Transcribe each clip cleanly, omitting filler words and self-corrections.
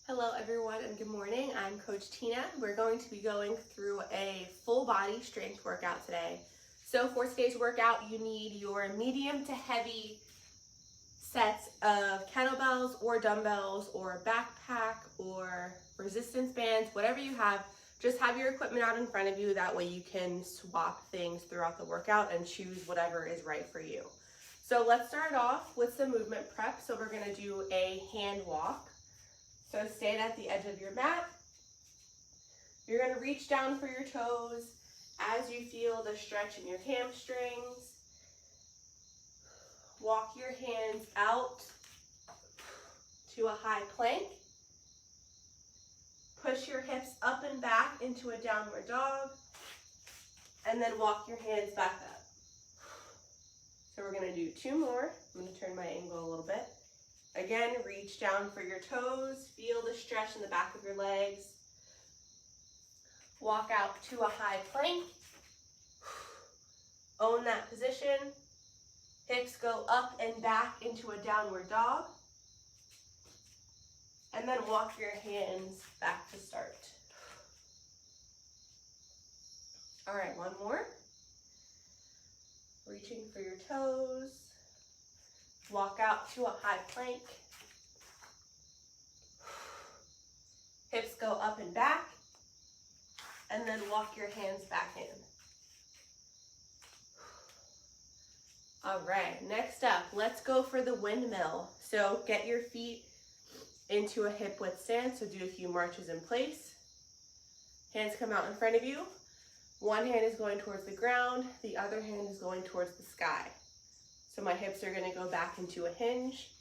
Hello everyone and good morning. I'm Coach Tina. We're going to be going through a full body strength workout today. So for today's workout, you need your medium to heavy sets of kettlebells or dumbbells or backpack or resistance bands, whatever you have. Just have your equipment out in front of you. That way you can swap things throughout the workout and choose whatever is right for you. So let's start off with some movement prep. So we're going to do a hand walk. So stand at the edge of your mat. You're going to reach down for your toes as you feel the stretch in your hamstrings. Walk your hands out to a high plank. Push your hips up and back into a downward dog. And then walk your hands back up. So we're going to do two more. I'm going to turn my angle a little bit. Again, reach down for your toes, feel the stretch in the back of your legs. Walk out to a high plank. Own that position. Hips go up and back into a downward dog. And then walk your hands back to start. All right, one more. Reaching for your toes. Walk out to a high plank. Hips go up and back. And then walk your hands back in. All right, next up, let's go for the windmill. So get your feet into a hip width stance. So do a few marches in place. Hands come out in front of you. One hand is going towards the ground. The other hand is going towards the sky. So my hips are going to go back into a hinge.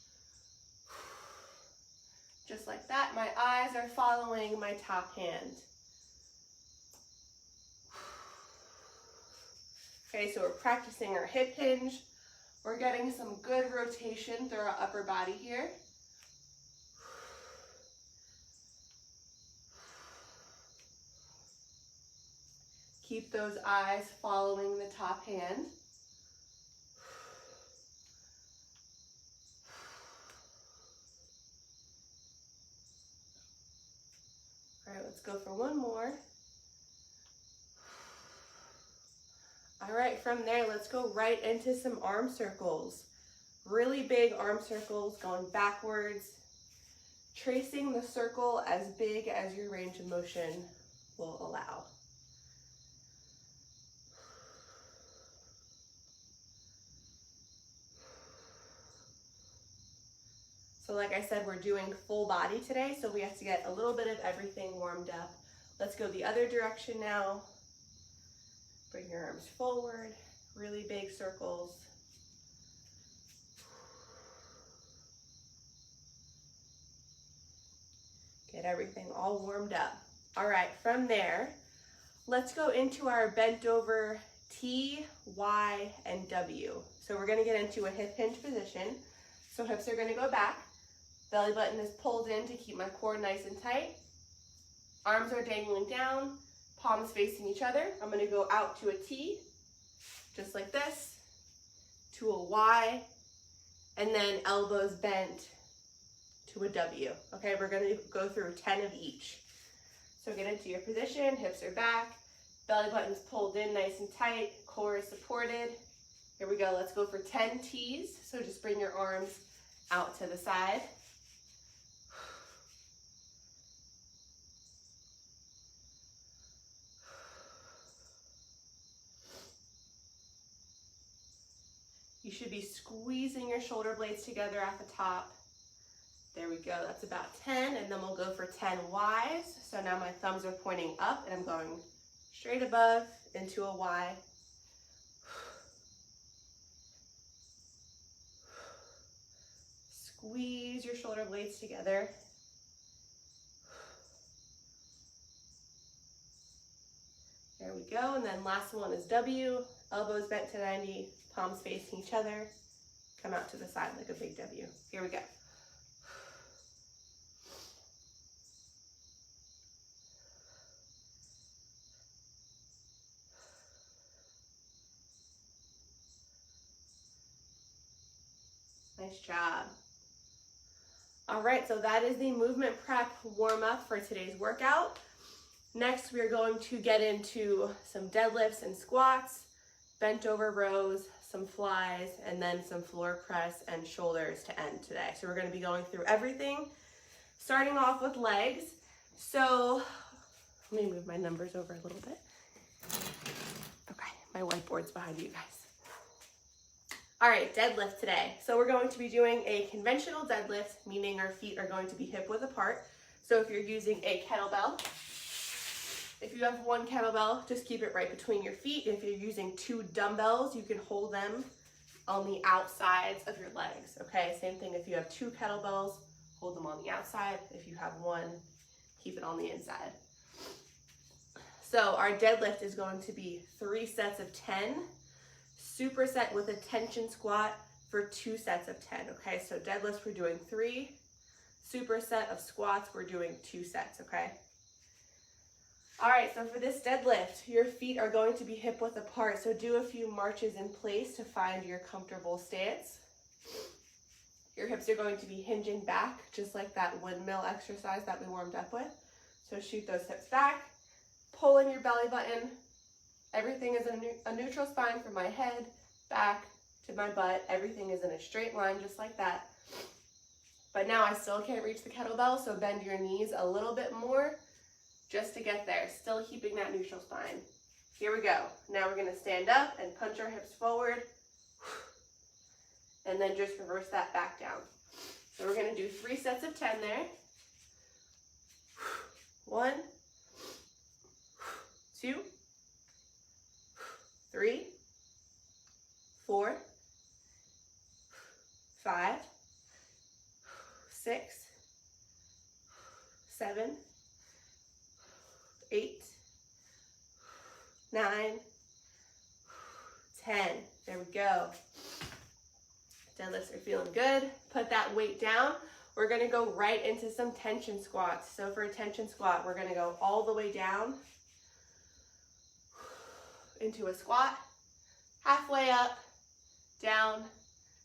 Just like that. My eyes are following my top hand. Okay, so we're practicing our hip hinge. We're getting some good rotation through our upper body here. Keep those eyes following the top hand. All right, let's go for one more. All right, from there, let's go right into some arm circles. Really big arm circles going backwards, tracing the circle as big as your range of motion will allow. So like I said, we're doing full body today, so we have to get a little bit of everything warmed up. Let's go the other direction now. Bring your arms forward, really big circles. Get everything all warmed up. All right, from there, let's go into our bent over T, Y, and W. So we're gonna get into a hip hinge position. So hips are gonna go back. Belly button is pulled in to keep my core nice and tight. Arms are dangling down, palms facing each other. I'm gonna go out to a T, just like this, to a Y, and then elbows bent to a W. Okay, we're gonna go through 10 of each. So get into your position, hips are back, belly button's pulled in nice and tight, core is supported. Here we go, let's go for 10 T's. So just bring your arms out to the side. You should be squeezing your shoulder blades together at the top. There we go, that's about 10, and then we'll go for 10 Ys. So now my thumbs are pointing up and I'm going straight above into a Y. Squeeze your shoulder blades together. There we go, and then last one is W. Elbows bent to 90, palms facing each other. Come out to the side like a big W. Here we go. Nice job. All right, so that is the movement prep warm up for today's workout. Next, we're going to get into some deadlifts and squats, bent over rows, some flies, and then some floor press and shoulders to end today. So we're going to be going through everything, starting off with legs. So let me move my numbers over a little bit. Okay, my whiteboard's behind you guys. All right, deadlift today. So we're going to be doing a conventional deadlift, meaning our feet are going to be hip width apart. So if you're using a kettlebell, if you have one kettlebell, just keep it right between your feet. If you're using 2 dumbbells, you can hold them on the outsides of your legs, okay? Same thing if you have 2 kettlebells, hold them on the outside. If you have one, keep it on the inside. So our deadlift is going to be 3 sets of 10, superset with a tension squat for 2 sets of 10, okay? So deadlifts, we're doing 3, superset of squats, we're doing 2 sets, okay? All right, so for this deadlift, your feet are going to be hip width apart, so do a few marches in place to find your comfortable stance. Your hips are going to be hinging back, just like that windmill exercise that we warmed up with. So shoot those hips back, pull in your belly button. Everything is a neutral spine from my head back to my butt. Everything is in a straight line, just like that. But now I still can't reach the kettlebell, so bend your knees a little bit more just to get there, still keeping that neutral spine. Here we go. Now we're gonna stand up and punch our hips forward, and then just reverse that back down. So we're gonna do 3 sets of 10 there. 1, 2, 3, 4, 5, 6, 7, 8, 9, 10. There we go. Deadlifts are feeling good. Put that weight down. We're gonna go right into some tension squats. So for a tension squat, we're gonna go all the way down into a squat, halfway up, down,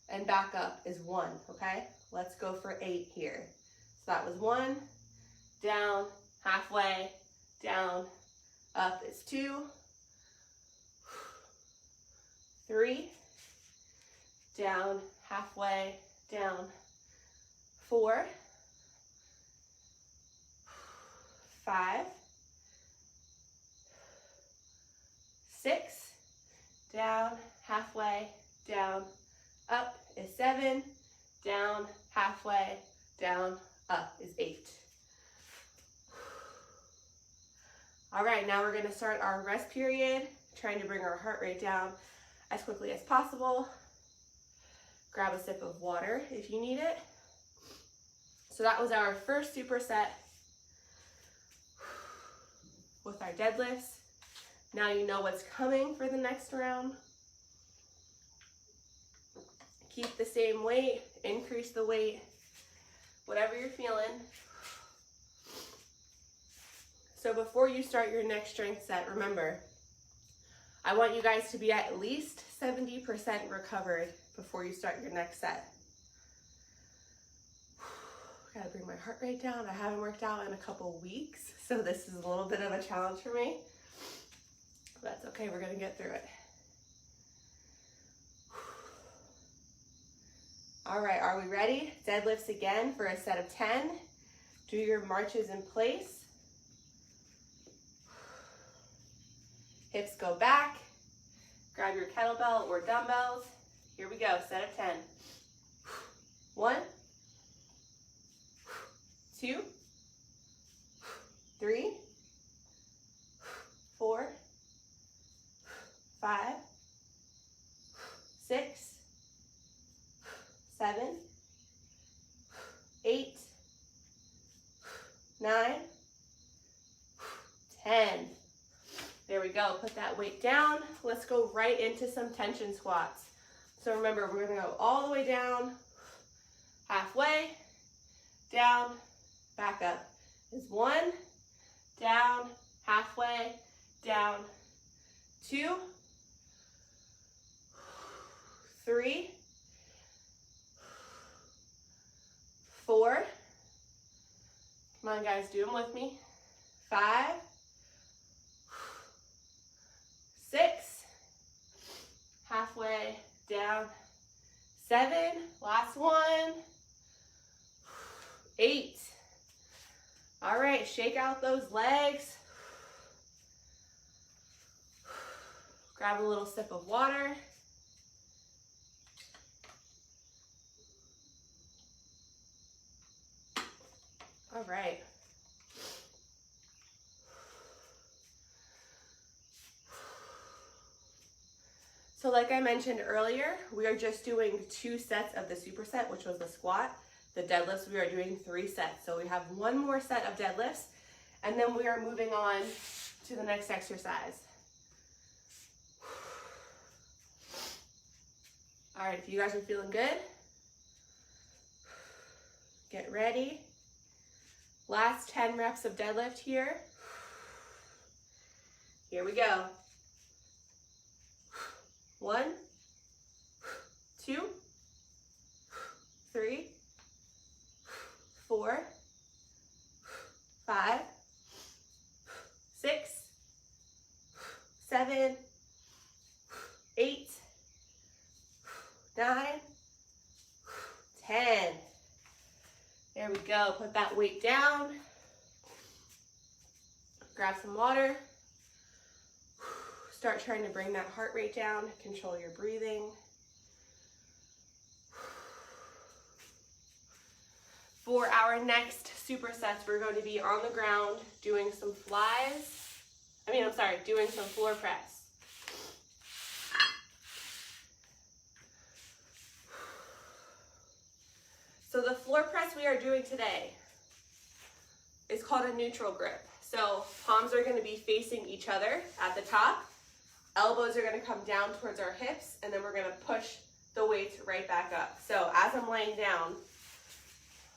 and back up is 1, okay? Let's go for 8 here. So that was 1, down, halfway, down, up is 2, 3, down, halfway, down, 4, 5, 6, down, halfway, down, up is 7, down, halfway, down, up is 8. All right, now we're gonna start our rest period, trying to bring our heart rate down as quickly as possible. Grab a sip of water if you need it. So that was our first superset with our deadlifts. Now you know what's coming for the next round. Keep the same weight, increase the weight, whatever you're feeling. So before you start your next strength set, remember, I want you guys to be at least 70% recovered before you start your next set. Gotta bring my heart rate down. I haven't worked out in a couple weeks, so this is a little bit of a challenge for me. But that's okay, we're gonna get through it. All right, are we ready? Deadlifts again for a set of 10. Do your marches in place. Hips go back. Grab your kettlebell or dumbbells. Here we go, set of 10. 1, 2, 3, 4, 5, 6, 7, 8, 9, 10. There we go, put that weight down. Let's go right into some tension squats. So remember, we're gonna go all the way down, halfway, down, back up. Is 1, down, halfway, down, 2, 3, 4. Come on, guys, do them with me. 5, 6, halfway down. 7, last one. 8. All right, shake out those legs. Grab a little sip of water. All right. So like I mentioned earlier, we are just doing 2 sets of the superset, which was the squat. The deadlifts, we are doing 3 sets. So we have 1 more set of deadlifts, and then we are moving on to the next exercise. All right, if you guys are feeling good, get ready. Last 10 reps of deadlift here. Here we go. 1, 2, 3, 4, 5, 6, 7, 8, 9, 10. There we go. Put that weight down. Grab some water. Start trying to bring that heart rate down. Control your breathing. For our next supersets, we're going to be on the ground doing some flies. Doing some floor press. So the floor press we are doing today is called a neutral grip. So palms are going to be facing each other at the top. Elbows are going to come down towards our hips, and then we're going to push the weights right back up. So as I'm laying down,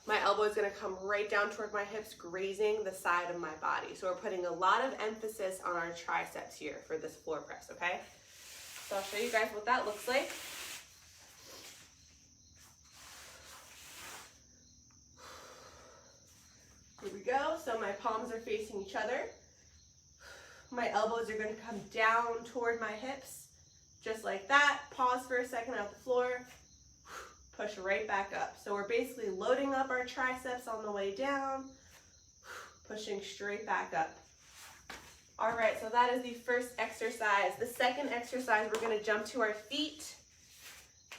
my elbow is going to come right down toward my hips, grazing the side of my body. So we're putting a lot of emphasis on our triceps here for this floor press, okay? So I'll show you guys what that looks like. Here we go. So my palms are facing each other. My elbows are going to come down toward my hips, just like that. Pause for a second at the floor. Push right back up. So we're basically loading up our triceps on the way down, pushing straight back up. All right, so that is the first exercise. The second exercise, we're going to jump to our feet.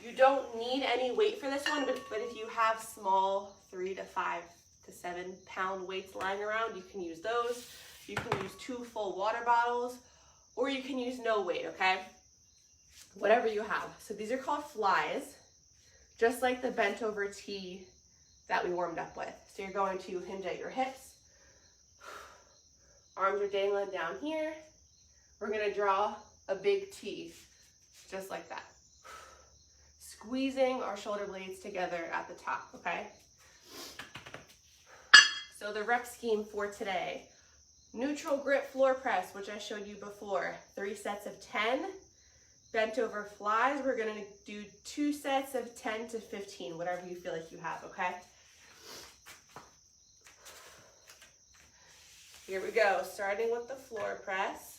You don't need any weight for this one, but if you have small 3 to 5 to 7 pound weights lying around, you can use those. You can use 2 full water bottles, or you can use no weight, okay? Whatever you have. So these are called flies, just like the bent over T that we warmed up with. So you're going to hinge at your hips. Arms are dangling down here. We're gonna draw a big T, just like that. Squeezing our shoulder blades together at the top, okay? So the rep scheme for today, neutral grip floor press, which I showed you before, 3 sets of 10. Bent over flies, we're gonna do 2 sets of 10 to 15, whatever you feel like you have, okay? Here we go, starting with the floor press.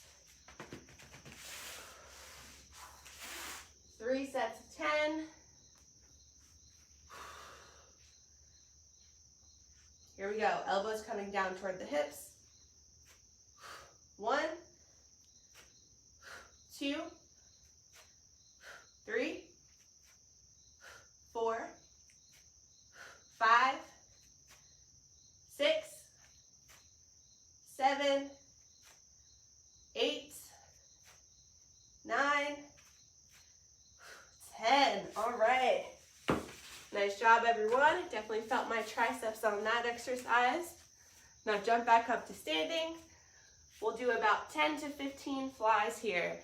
3 sets of 10. Here we go, elbows coming down toward the hips. 1, 2, 3, 4, 5, 6, 7, 8, 9, 10. All right. Nice job, everyone. Definitely felt my triceps on that exercise. Now jump back up to standing. We'll do about 10 to 15 flies here.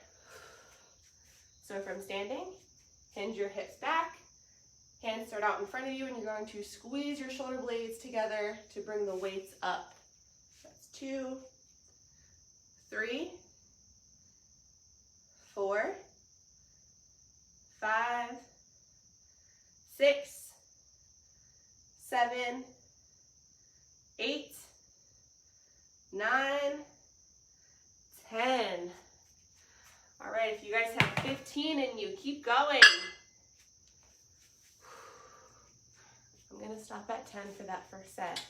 So from standing, hinge your hips back, hands start out in front of you, and you're going to squeeze your shoulder blades together to bring the weights up. That's 2, 3, 4, 5, 6, 7, 8, 9, 10. All right, if you guys have 15 in you, keep going. I'm gonna stop at 10 for that first set.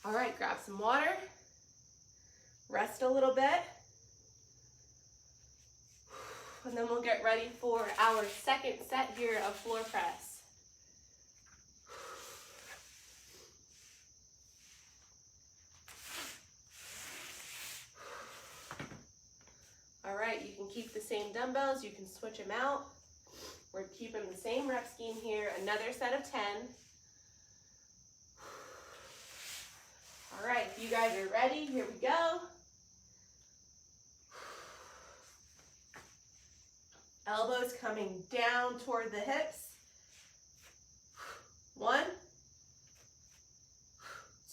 All right, grab some water, rest a little bit, and then we'll get ready for our second set here of floor press. All right, you can keep the same dumbbells, you can switch them out. We're keeping the same rep scheme here, another set of 10. All right, if you guys are ready, here we go. Elbows coming down toward the hips. 1,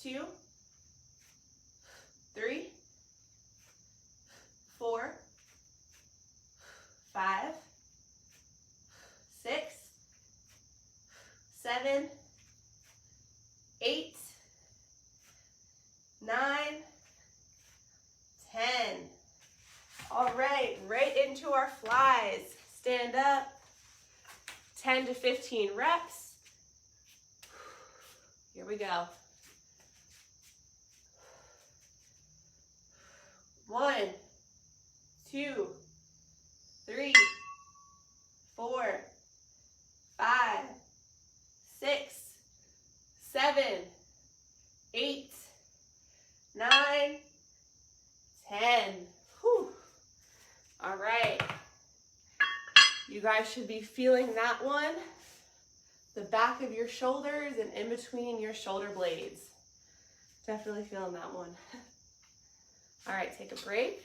2, 3, 4, 5, 6, 7, 8, 9, 10. All right, right into our flies. Stand up, 10 to 15 reps. Here we go. 1, 2, 3, 4, 5, 6, 7, 8, 9, 10. Whew. All right. You guys should be feeling that one. The back of your shoulders and in between your shoulder blades. Definitely feeling that one. All right, take a break.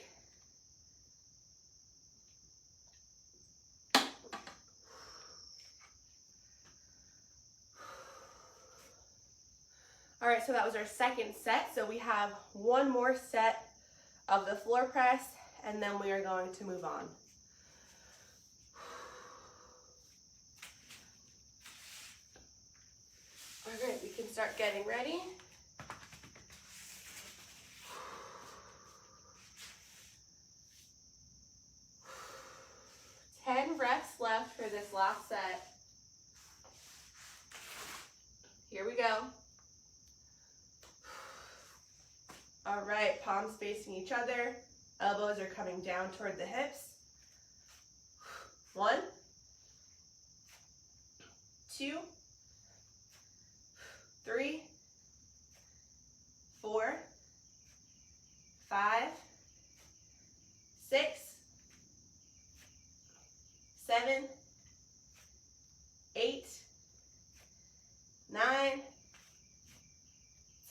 All right, so that was our second set. So we have one more set of the floor press, and then we are going to move on. All right, we can start getting ready. Ten reps left for this last set. Here we go. All right, palms facing each other. Elbows are coming down toward the hips. 1, 2, 3, 4, 5, 6, 7, 8, 9,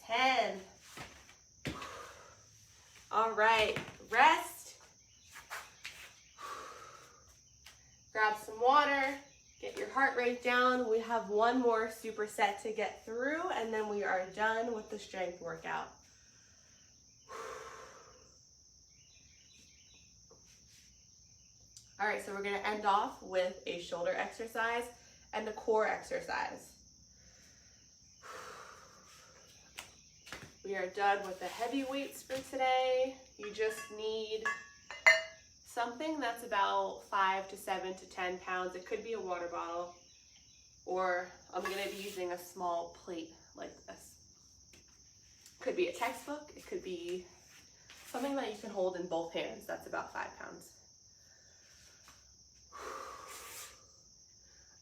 10. All right, rest. Grab some water, get your heart rate down. We have one more superset to get through, and then we are done with the strength workout. All right, so we're gonna end off with a shoulder exercise and a core exercise. We are done with the heavy weights for today. You just need something that's about 5 to 7 to 10 pounds. It could be a water bottle, or I'm gonna be using a small plate like this. Could be a textbook. It could be something that you can hold in both hands. That's about 5 pounds.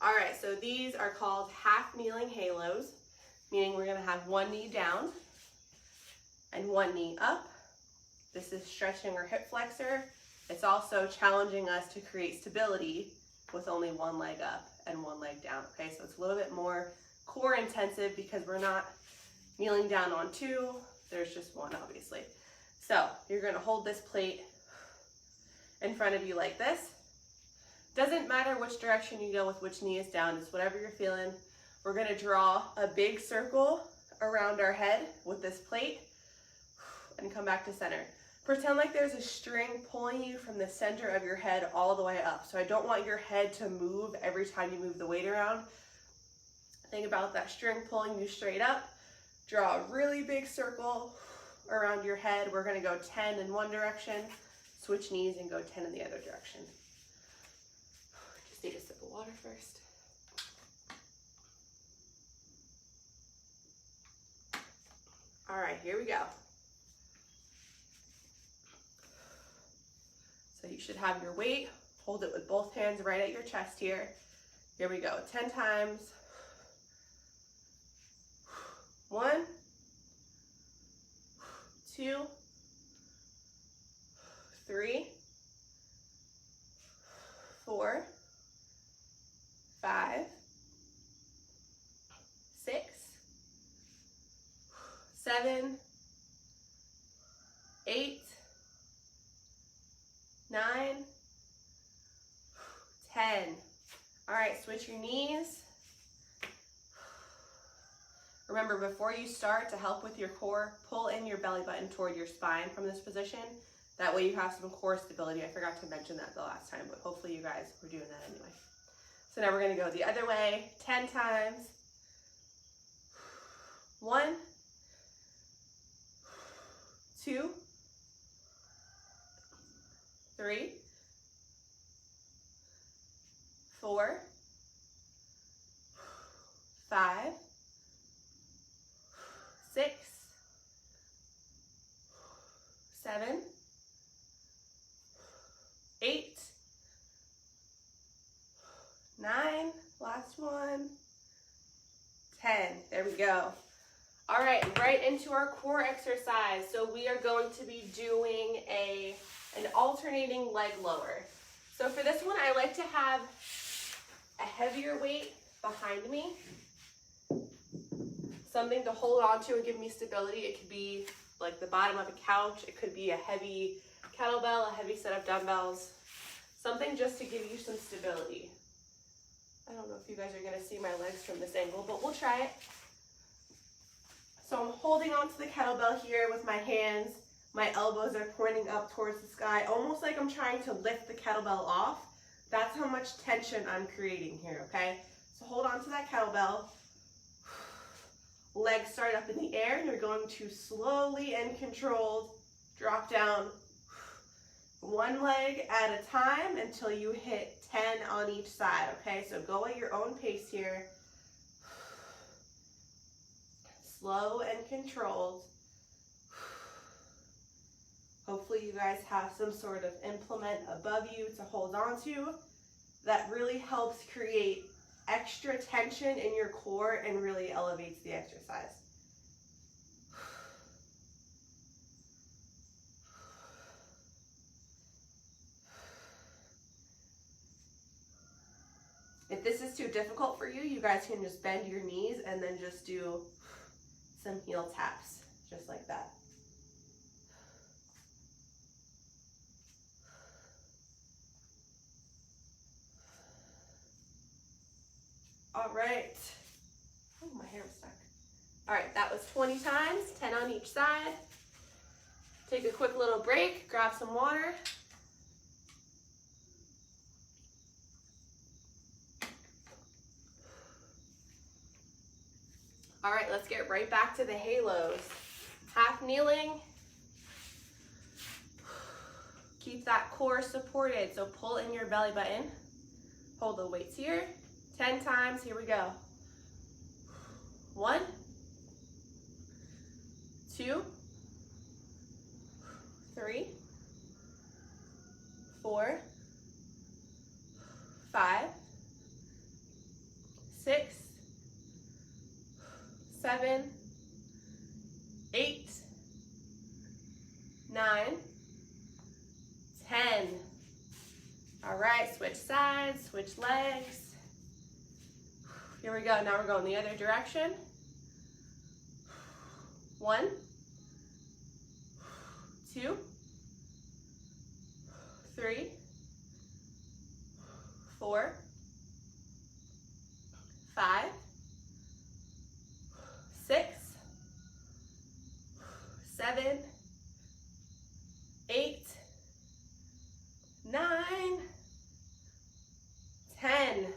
All right, so these are called half kneeling halos, meaning we're gonna have one knee down and one knee up. This is stretching our hip flexor. It's also challenging us to create stability with only one leg up and one leg down, okay? So it's a little bit more core intensive because we're not kneeling down on 2, there's just one, obviously. So you're gonna hold this plate in front of you like this. Doesn't matter which direction you go with which knee is down, it's whatever you're feeling. We're gonna draw a big circle around our head with this plate and come back to center. Pretend like there's a string pulling you from the center of your head all the way up. So I don't want your head to move every time you move the weight around. Think about that string pulling you straight up. Draw a really big circle around your head. We're gonna go 10 in one direction, switch knees and go 10 in the other direction. Just need a sip of water first. All right, here we go. So you should have your weight, hold it with both hands right at your chest here. Here we go, 10 times. 1, 2, 3, 4, 5, 6, 7, 8, 9, 10. All right, switch your knees. Remember, before you start, to help with your core, pull in your belly button toward your spine from this position. That way you have some core stability. I forgot to mention that the last time, but hopefully you guys were doing that anyway. So now we're gonna go the other way, 10 times. 1, 2, 3, 4, 5, 6, 7, 8, 9, last one, 10. There we go. All right, right into our core exercise. So we are going to be doing an alternating leg lower. So for this one, I like to have a heavier weight behind me, something to hold on to and give me stability. It could be like the bottom of a couch. It could be a heavy kettlebell, a heavy set of dumbbells, something just to give you some stability. I don't know if you guys are gonna see my legs from this angle, but we'll try it. So I'm holding onto the kettlebell here with my hands. My elbows are pointing up towards the sky, almost like I'm trying to lift the kettlebell off. That's how much tension I'm creating here, okay? So hold on to that kettlebell. Legs start up in the air, and you're going to slowly and controlled drop down one leg at a time until you hit 10 on each side, okay? So go at your own pace here. Slow and controlled. Hopefully you guys have some sort of implement above you to hold on to. That really helps create extra tension in your core and really elevates the exercise. If this is too difficult for you, you guys can just bend your knees and then just do some heel taps, just like that. All right. Oh, my hair was stuck. All right, that was 20 times, 10 on each side. Take a quick little break, grab some water. All right, let's get right back to the halos. Half kneeling. Keep that core supported, so pull in your belly button. Hold the weights here. 10 times, here we go. 1, 2, 3, 4, 5, 6, 7, 8, 9, 10. All right, switch sides, switch legs. Here we go, now we're going the other direction. 1, 2, 3, 4, 5, 6, 7, 10.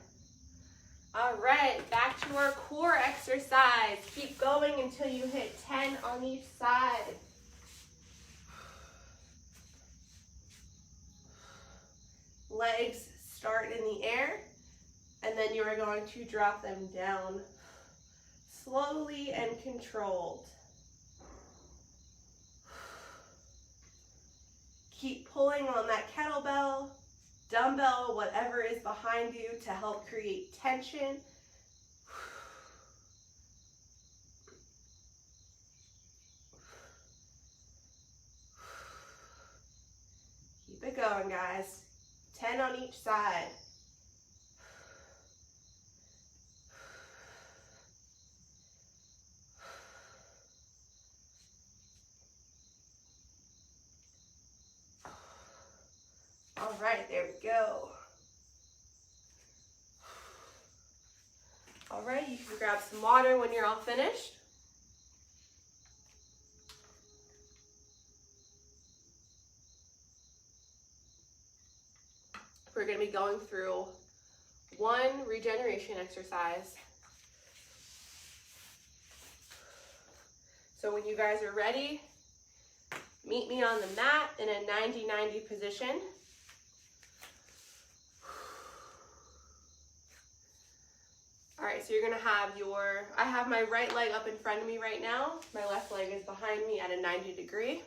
All right, back to our core exercise. Keep going until you hit 10 on each side. Legs start in the air, and then you are going to drop them down slowly and controlled. Keep pulling on that kettlebell, dumbbell, whatever is behind you to help create tension. Keep it going, guys. 10 on each side. All right, there we go. All right, you can grab some water when you're all finished. We're going to be going through one regeneration exercise. So when you guys are ready, meet me on the mat in a 90-90 position. All right, so you're gonna have I have my right leg up in front of me right now. My left leg is behind me at a 90 degree.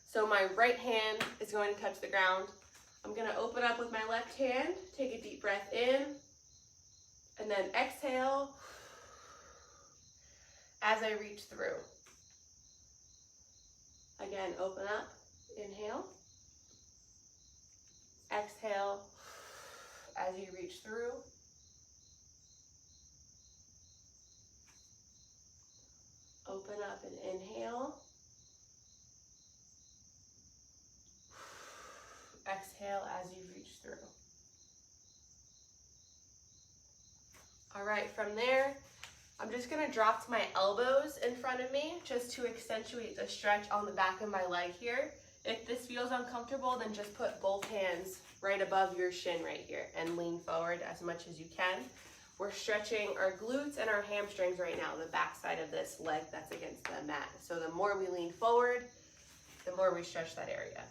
So my right hand is going to touch the ground. I'm gonna open up with my left hand, take a deep breath in, and then exhale as I reach through. Again, open up, inhale, exhale as you reach through. Open up and inhale. Exhale as you reach through. All right, from there, I'm just gonna drop to my elbows in front of me just to accentuate the stretch on the back of my leg here. If this feels uncomfortable, then just put both hands right above your shin right here and lean forward as much as you can. We're stretching our glutes and our hamstrings right now, the back side of this leg that's against the mat. So the more we lean forward, the more we stretch that area.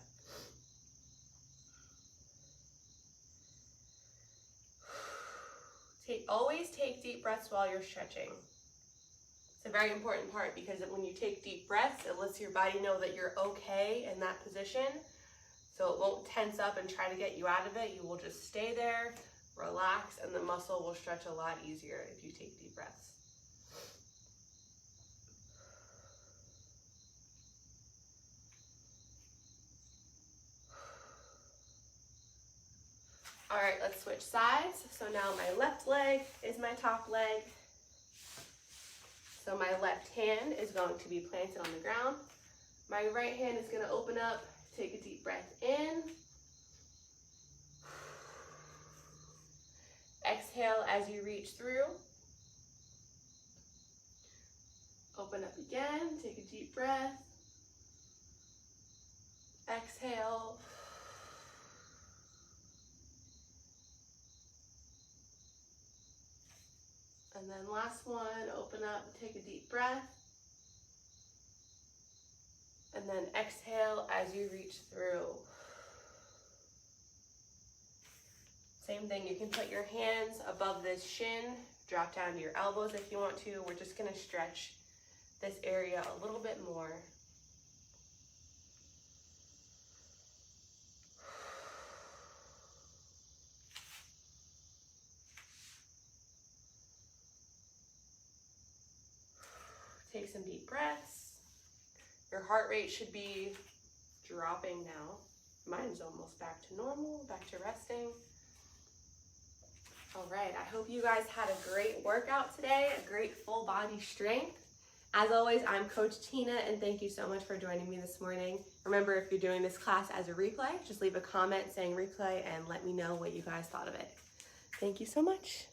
Always take deep breaths while you're stretching. It's a very important part because when you take deep breaths, it lets your body know that you're okay in that position. So it won't tense up and try to get you out of it. You will just stay there, relax, and the muscle will stretch a lot easier if you take deep breaths. All right, let's switch sides. So now my left leg is my top leg. So my left hand is going to be planted on the ground. My right hand is going to open up, take a deep breath in. Exhale as you reach through. Open up again, take a deep breath. Exhale. And then last one, open up, take a deep breath. And then exhale as you reach through. Same thing, you can put your hands above this shin, drop down to your elbows if you want to. We're just gonna stretch this area a little bit more. Take some deep breaths. Your heart rate should be dropping now. Mine's almost back to normal, back to resting. All right, I hope you guys had a great workout today, a great full body strength. As always, I'm Coach Tina, and thank you so much for joining me this morning. Remember, if you're doing this class as a replay, just leave a comment saying replay and let me know what you guys thought of it. Thank you so much.